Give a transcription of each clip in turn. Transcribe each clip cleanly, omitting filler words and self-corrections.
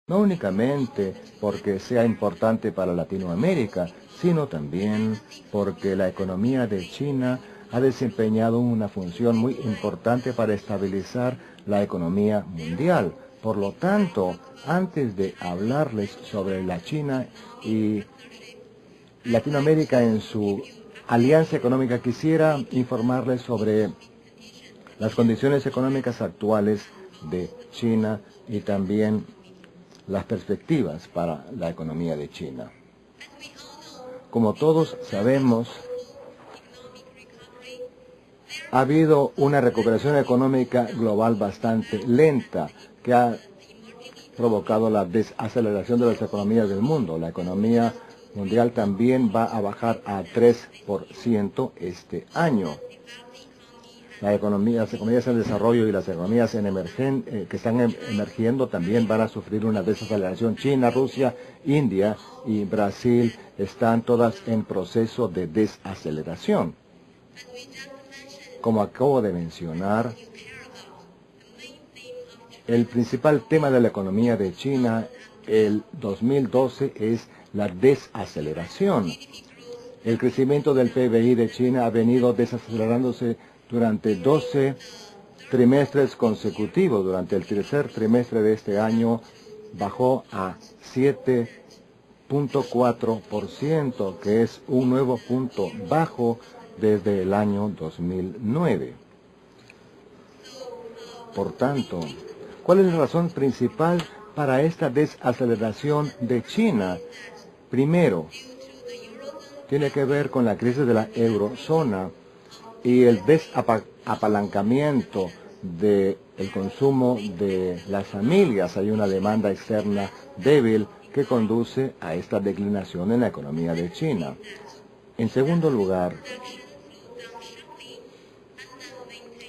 no únicamente porque sea importante para Latinoamérica, sino también porque la economía de China ha desempeñado una función muy importante para estabilizar la economía mundial. Por lo tanto, antes de hablarles sobre la China y Latinoamérica en su alianza económica, quisiera informarles sobre las condiciones económicas actuales de China y también las perspectivas para la economía de China. Como todos sabemos, ha habido una recuperación económica global bastante lenta que ha provocado la desaceleración de las economías del mundo. La economía mundial también va a bajar a 3% este año. Las economías en desarrollo y las economías que están emergiendo también van a sufrir una desaceleración. China, Rusia, India y Brasil están todas en proceso de desaceleración. Como acabo de mencionar, el principal tema de la economía de China el 2012 es la desaceleración. El crecimiento del PBI de China ha venido desacelerándose durante 12 trimestres consecutivos. Durante el tercer trimestre de este año bajó a 7.4%, que es un nuevo punto bajo desde el año 2009. Por tanto, ¿cuál es la razón principal para esta desaceleración de China? Primero, tiene que ver con la crisis de la eurozona y el desapalancamiento del consumo de las familias. Hay una demanda externa débil que conduce a esta declinación en la economía de China. En segundo lugar,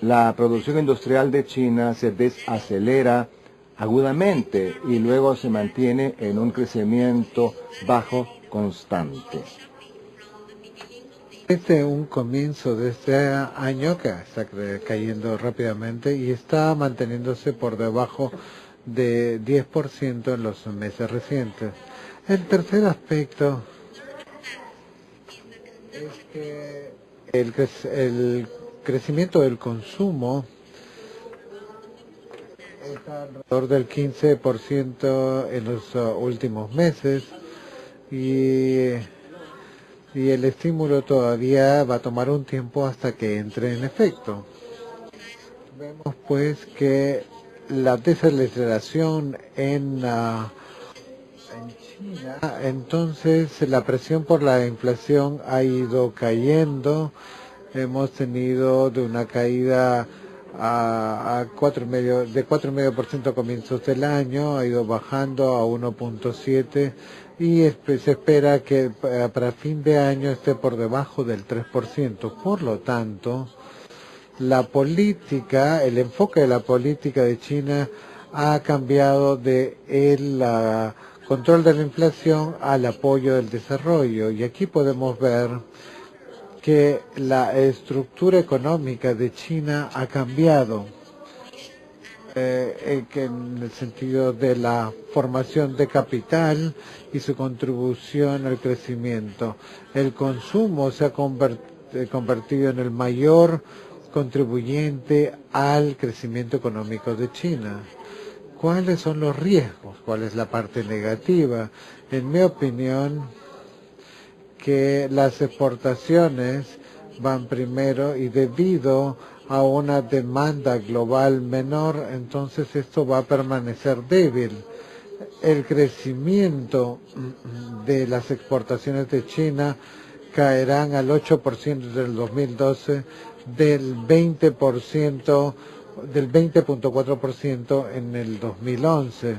la producción industrial de China se desacelera agudamente y luego se mantiene en un crecimiento bajo constante. Desde un comienzo de este año que está cayendo rápidamente y está manteniéndose por debajo de 10% en los meses recientes. El tercer aspecto es que el crecimiento del consumo está alrededor del 15% en los últimos meses y el estímulo todavía va a tomar un tiempo hasta que entre en efecto. Vemos pues que la desaceleración en China, entonces la presión por la inflación ha ido cayendo. Hemos tenido de una caída de 4,5% a comienzos del año, ha ido bajando a 1,7% y se espera que para fin de año esté por debajo del 3%. Por lo tanto, la política, el enfoque de la política de China ha cambiado de el control de la inflación al apoyo del desarrollo. Y aquí podemos ver que la estructura económica de China ha cambiado que en el sentido de la formación de capital y su contribución al crecimiento. El consumo se ha convertido en el mayor contribuyente al crecimiento económico de China. ¿Cuáles son los riesgos? ¿Cuál es la parte negativa? En mi opinión, que las exportaciones van primero y debido a una demanda global menor, entonces esto va a permanecer débil. El crecimiento de las exportaciones de China caerán al 8% del 2012, del 20.4% en el 2011.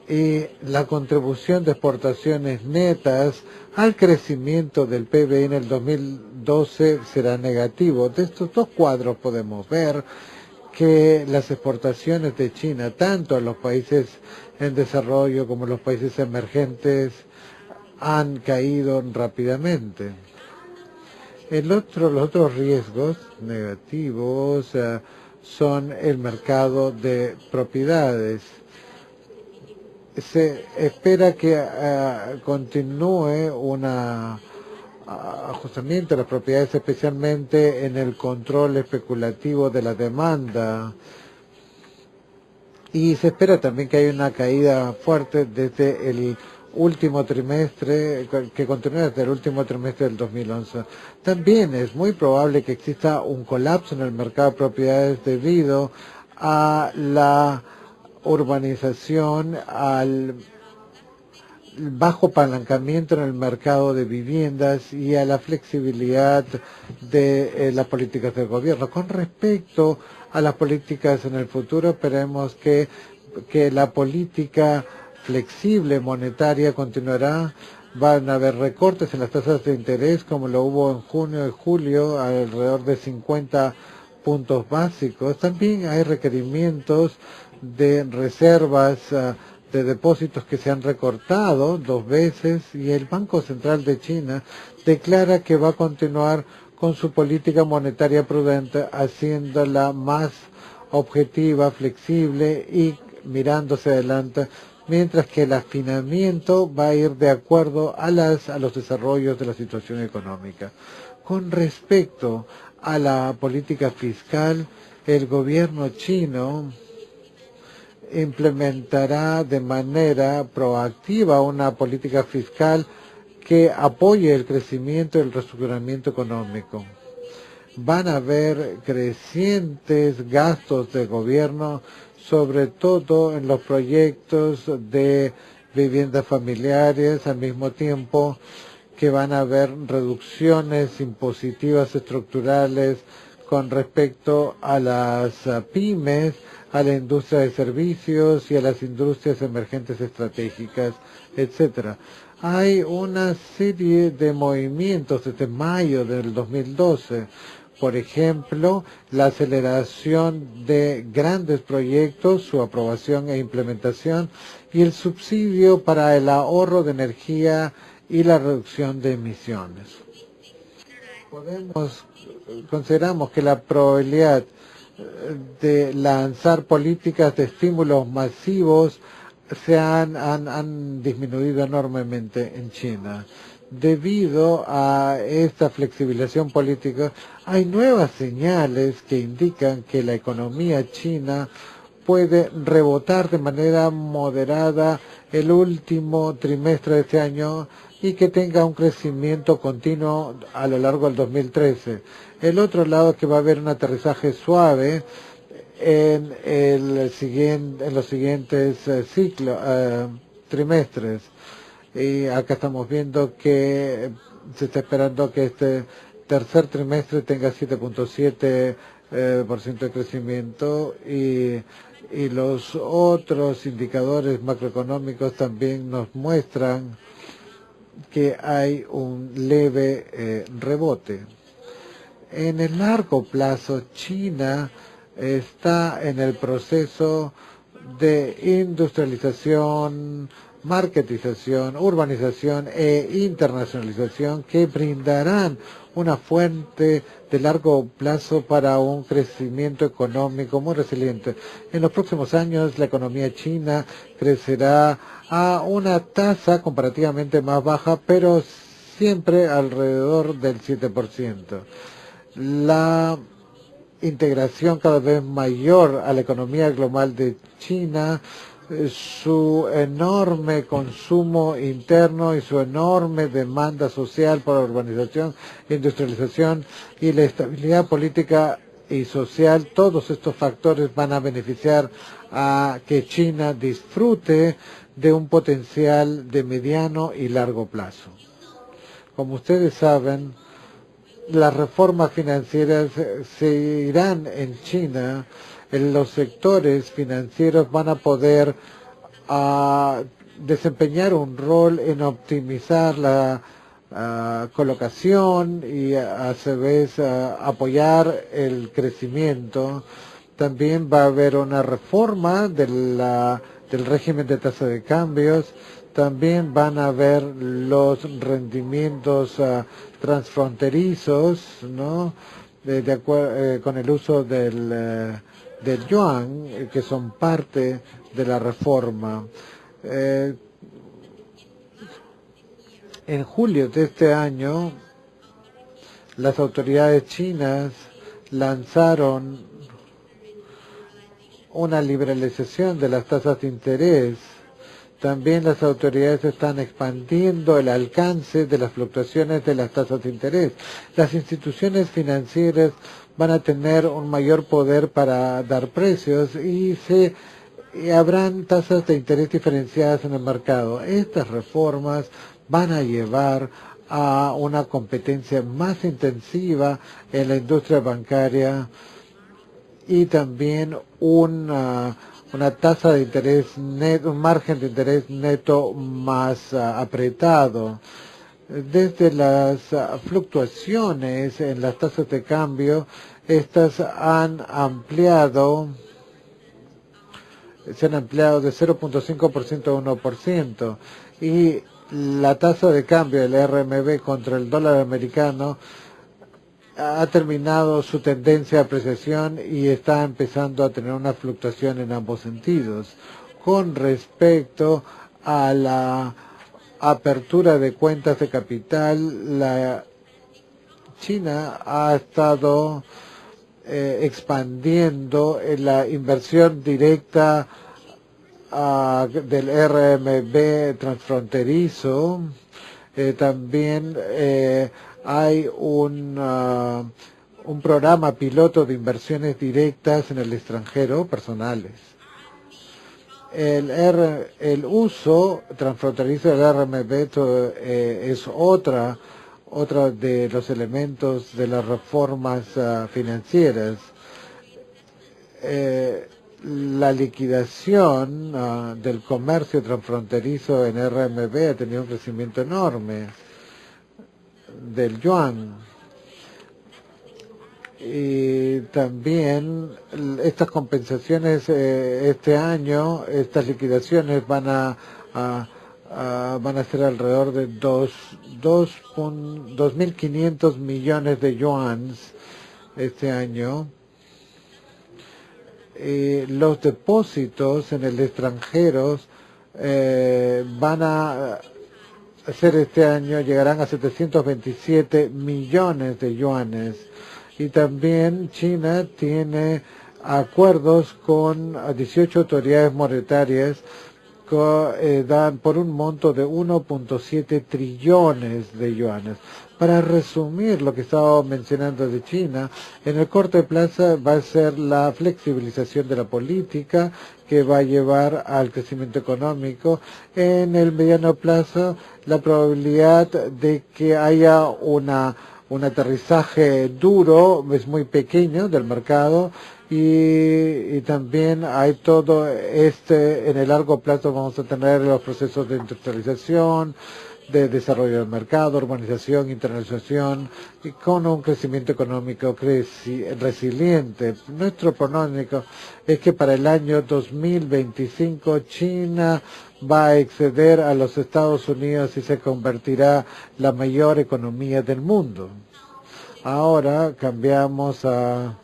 Y la contribución de exportaciones netas al crecimiento del PBI en el 2012 será negativo. De estos dos cuadros podemos ver que las exportaciones de China, tanto a los países en desarrollo como a los países emergentes, han caído rápidamente. Los otros riesgos negativos son el mercado de propiedades. se espera que continúe una ajustamiento de las propiedades, especialmente en el control especulativo de la demanda. Y se espera también que haya una caída fuerte desde el último trimestre, que continúe desde el último trimestre del 2011. También es muy probable que exista un colapso en el mercado de propiedades debido a la urbanización, al bajo apalancamiento en el mercado de viviendas y a la flexibilidad de las políticas del gobierno. Con respecto a las políticas en el futuro, esperemos que la política flexible monetaria continuará. Van a haber recortes en las tasas de interés, como lo hubo en junio y julio, alrededor de 50 puntos básicos. También hay requerimientos de reservas de depósitos que se han recortado 2 veces, y el Banco Central de China declara que va a continuar con su política monetaria prudente, haciéndola más objetiva, flexible y mirándose adelante, mientras que el afinamiento va a ir de acuerdo a los desarrollos de la situación económica. Con respecto a la política fiscal, el gobierno chino implementará de manera proactiva una política fiscal que apoye el crecimiento y el reestructuramiento económico. Van a haber crecientes gastos de gobierno, sobre todo en los proyectos de viviendas familiares, al mismo tiempo que van a haber reducciones impositivas estructurales con respecto a las pymes, a la industria de servicios y a las industrias emergentes estratégicas, etcétera. Hay una serie de movimientos desde mayo del 2012. Por ejemplo, la aceleración de grandes proyectos, su aprobación e implementación, y el subsidio para el ahorro de energía y la reducción de emisiones. Consideramos que la probabilidad de lanzar políticas de estímulos masivos han disminuido enormemente en China. Debido a esta flexibilización política, hay nuevas señales que indican que la economía china puede rebotar de manera moderada el último trimestre de este año y que tenga un crecimiento continuo a lo largo del 2013. El otro lado es que va a haber un aterrizaje suave en los siguientes trimestres. Y acá estamos viendo que se está esperando que este tercer trimestre tenga 7.7% de crecimiento, y los otros indicadores macroeconómicos también nos muestran que hay un leve rebote. En el largo plazo, China está en el proceso de industrialización, marketización, urbanización e internacionalización que brindarán una fuente de largo plazo para un crecimiento económico muy resiliente. En los próximos años, la economía china crecerá a una tasa comparativamente más baja, pero siempre alrededor del 7%. La integración cada vez mayor a la economía global de China, su enorme consumo interno y su enorme demanda social por urbanización, industrialización y la estabilidad política y social, todos estos factores van a beneficiar a que China disfrute de un potencial de mediano y largo plazo. Como ustedes saben, las reformas financieras se irán en China. En los sectores financieros van a poder desempeñar un rol en optimizar la colocación y a su vez apoyar el crecimiento. También va a haber una reforma del régimen de tasa de cambios. También van a haber los rendimientos transfronterizos, ¿no? Con el uso del yuan, que son parte de la reforma. En julio de este año, las autoridades chinas lanzaron una liberalización de las tasas de interés. También las autoridades están expandiendo el alcance de las fluctuaciones de las tasas de interés. Las instituciones financieras van a tener un mayor poder para dar precios y habrán tasas de interés diferenciadas en el mercado. Estas reformas van a llevar a una competencia más intensiva en la industria bancaria y también una tasa de interés neto, un margen de interés neto más apretado. Desde las fluctuaciones en las tasas de cambio, estas se han ampliado de 0.5% a 1%, y la tasa de cambio del RMB contra el dólar americano ha terminado su tendencia de apreciación y está empezando a tener una fluctuación en ambos sentidos. Con respecto a la apertura de cuentas de capital, la China ha estado expandiendo en la inversión directa del RMB transfronterizo. También hay un programa piloto de inversiones directas en el extranjero personales. El uso transfronterizo del RMB es otro de los elementos de las reformas financieras. La liquidación del comercio transfronterizo en RMB ha tenido un crecimiento enorme del yuan. Y también estas compensaciones este año, estas liquidaciones van a ser alrededor de 2.500 millones de yuans este año. Los depósitos en el extranjero van a ser este año, llegarán a 727 millones de yuanes. Y también China tiene acuerdos con 18 autoridades monetarias que dan por un monto de 1.7 trillones de yuanes. Para resumir lo que estaba mencionando de China, en el corto plazo va a ser la flexibilización de la política que va a llevar al crecimiento económico. En el mediano plazo, la probabilidad de que haya un aterrizaje duro es muy pequeño del mercado, y también hay todo en el largo plazo vamos a tener los procesos de industrialización, de desarrollo del mercado, urbanización, internacionalización, y con un crecimiento económico resiliente. Nuestro pronóstico es que para el año 2025 China va a exceder a los Estados Unidos y se convertirá la mayor economía del mundo. Ahora cambiamos a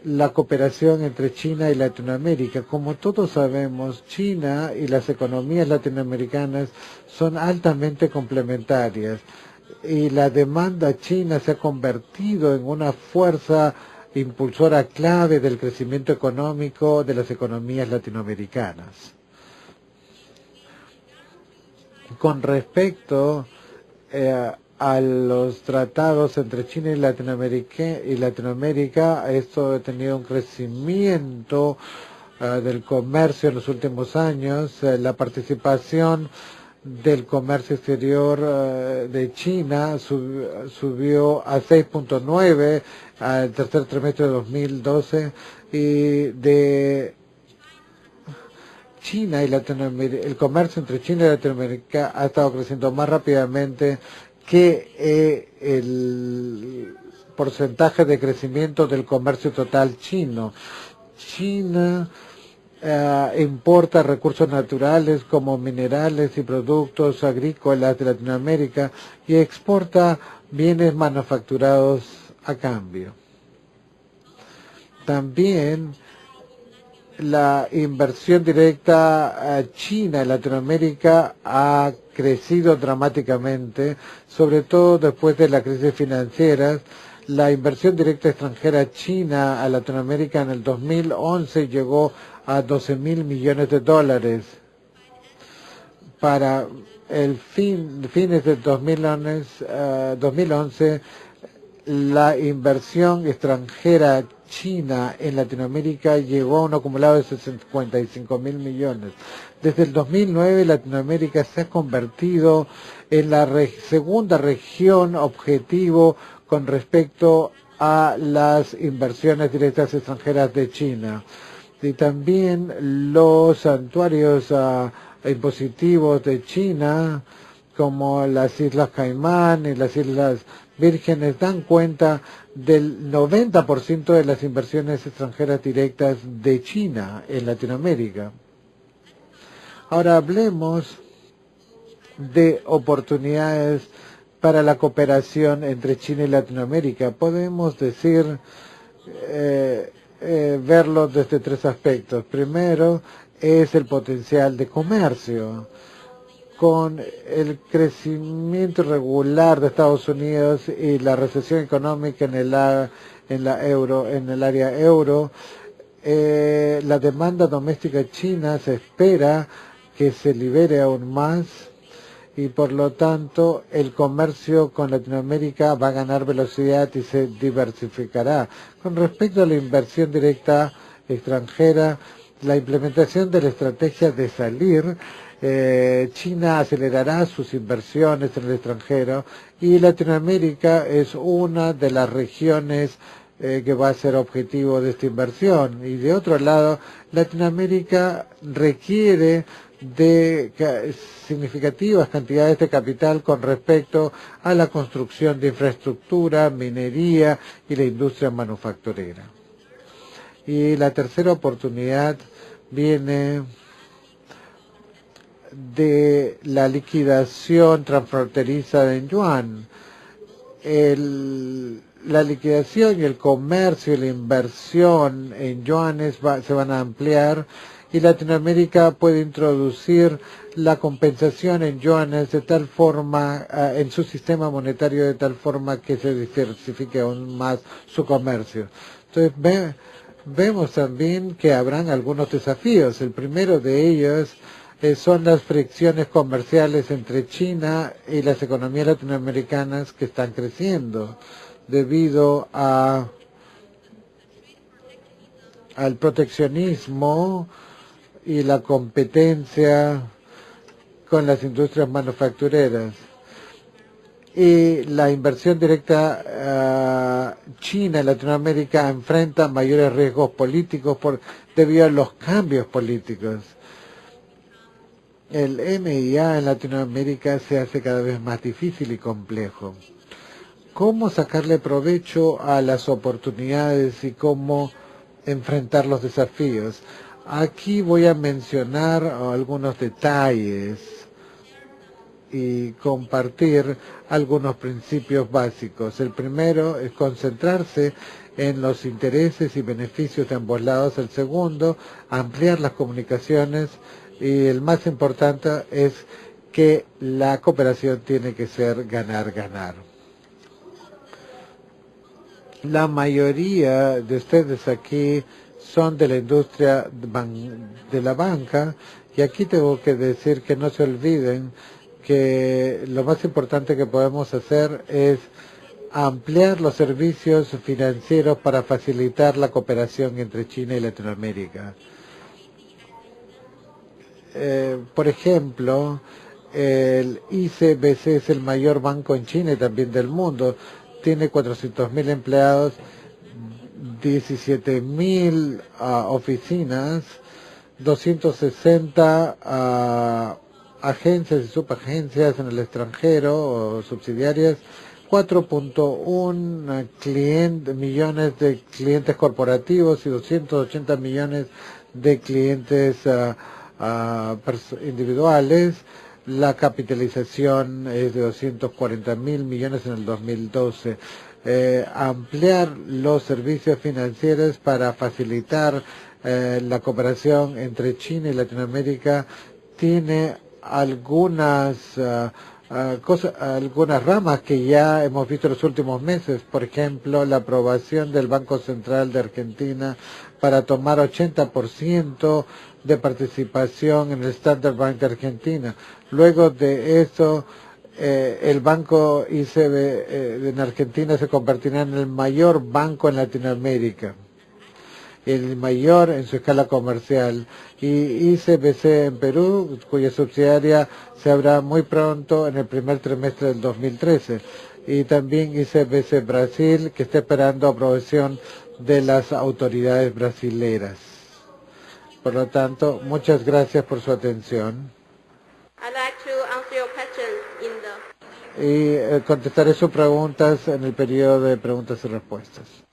la cooperación entre China y Latinoamérica. Como todos sabemos, China y las economías latinoamericanas son altamente complementarias, y la demanda china se ha convertido en una fuerza impulsora clave del crecimiento económico de las economías latinoamericanas. Con respecto a los tratados entre China y Latinoamérica, esto ha tenido un crecimiento del comercio en los últimos años. La participación del comercio exterior de China subió a 6.9 al tercer trimestre de 2012, y de China y Latinoamérica, el comercio entre China y Latinoamérica ha estado creciendo más rápidamente que el porcentaje de crecimiento del comercio total chino. China importa recursos naturales como minerales y productos agrícolas de Latinoamérica y exporta bienes manufacturados a cambio. También la inversión directa china en Latinoamérica ha crecido dramáticamente, sobre todo después de la crisis financiera. La inversión directa extranjera china a Latinoamérica en el 2011 llegó a 12.000 millones de dólares. Para el fines de 2011, la inversión extranjera china en Latinoamérica llegó a un acumulado de 55.000 millones. Desde el 2009, Latinoamérica se ha convertido en la segunda región objetivo con respecto a las inversiones directas extranjeras de China. Y también los santuarios impositivos de China, como las Islas Caimán y las Islas Vírgenes, dan cuenta del 90% de las inversiones extranjeras directas de China en Latinoamérica. Ahora hablemos de oportunidades para la cooperación entre China y Latinoamérica. Podemos decir, verlo desde tres aspectos. Primero, es el potencial de comercio. Con el crecimiento irregular de Estados Unidos y la recesión económica en el área euro, la demanda doméstica china se espera que se libere aún más y por lo tanto el comercio con Latinoamérica va a ganar velocidad y se diversificará. Con respecto a la inversión directa extranjera, la implementación de la estrategia de salir, China acelerará sus inversiones en el extranjero y Latinoamérica es una de las regiones que va a ser objetivo de esta inversión. Y de otro lado, Latinoamérica requiere de significativas cantidades de capital con respecto a la construcción de infraestructura, minería y la industria manufacturera. Y la tercera oportunidad viene de la liquidación transfronteriza en yuan. La liquidación y el comercio y la inversión en yuanes se van a ampliar y Latinoamérica puede introducir la compensación en yuanes de tal forma, en su sistema monetario de tal forma que se diversifique aún más su comercio. Entonces vemos también que habrán algunos desafíos. El primero de ellos son las fricciones comerciales entre China y las economías latinoamericanas que están creciendo debido al proteccionismo y la competencia con las industrias manufactureras. Y la inversión directa China en Latinoamérica enfrenta mayores riesgos políticos debido a los cambios políticos. El MIA en Latinoamérica se hace cada vez más difícil y complejo. ¿Cómo sacarle provecho a las oportunidades y cómo enfrentar los desafíos? Aquí voy a mencionar algunos detalles y compartir algunos principios básicos. El primero es concentrarse en los intereses y beneficios de ambos lados. El segundo, ampliar las comunicaciones. Y el más importante es que la cooperación tiene que ser ganar-ganar. La mayoría de ustedes aquí son de la industria de la banca y aquí tengo que decir que no se olviden que lo más importante que podemos hacer es ampliar los servicios financieros para facilitar la cooperación entre China y Latinoamérica. Por ejemplo, el ICBC es el mayor banco en China y también del mundo. Tiene 400.000 empleados, 17.000 oficinas, 260 agencias y subagencias en el extranjero o subsidiarias, 4.1 millones de clientes corporativos y 280 millones de clientes individuales. La capitalización es de 240.000 millones en el 2012. Ampliar los servicios financieros para facilitar la cooperación entre China y Latinoamérica tiene algunas algunas ramas que ya hemos visto en los últimos meses. Por ejemplo, la aprobación del Banco Central de Argentina para tomar 80% de participación en el Standard Bank de Argentina. Luego de eso, el banco ICB en Argentina se convertirá en el mayor banco en Latinoamérica, el mayor en su escala comercial, y ICBC en Perú, cuya subsidiaria se abrirá muy pronto en el primer trimestre del 2013, y también ICBC Brasil, que está esperando aprobación de las autoridades brasileras. Por lo tanto, muchas gracias por su atención. Y contestaré sus preguntas en el periodo de preguntas y respuestas.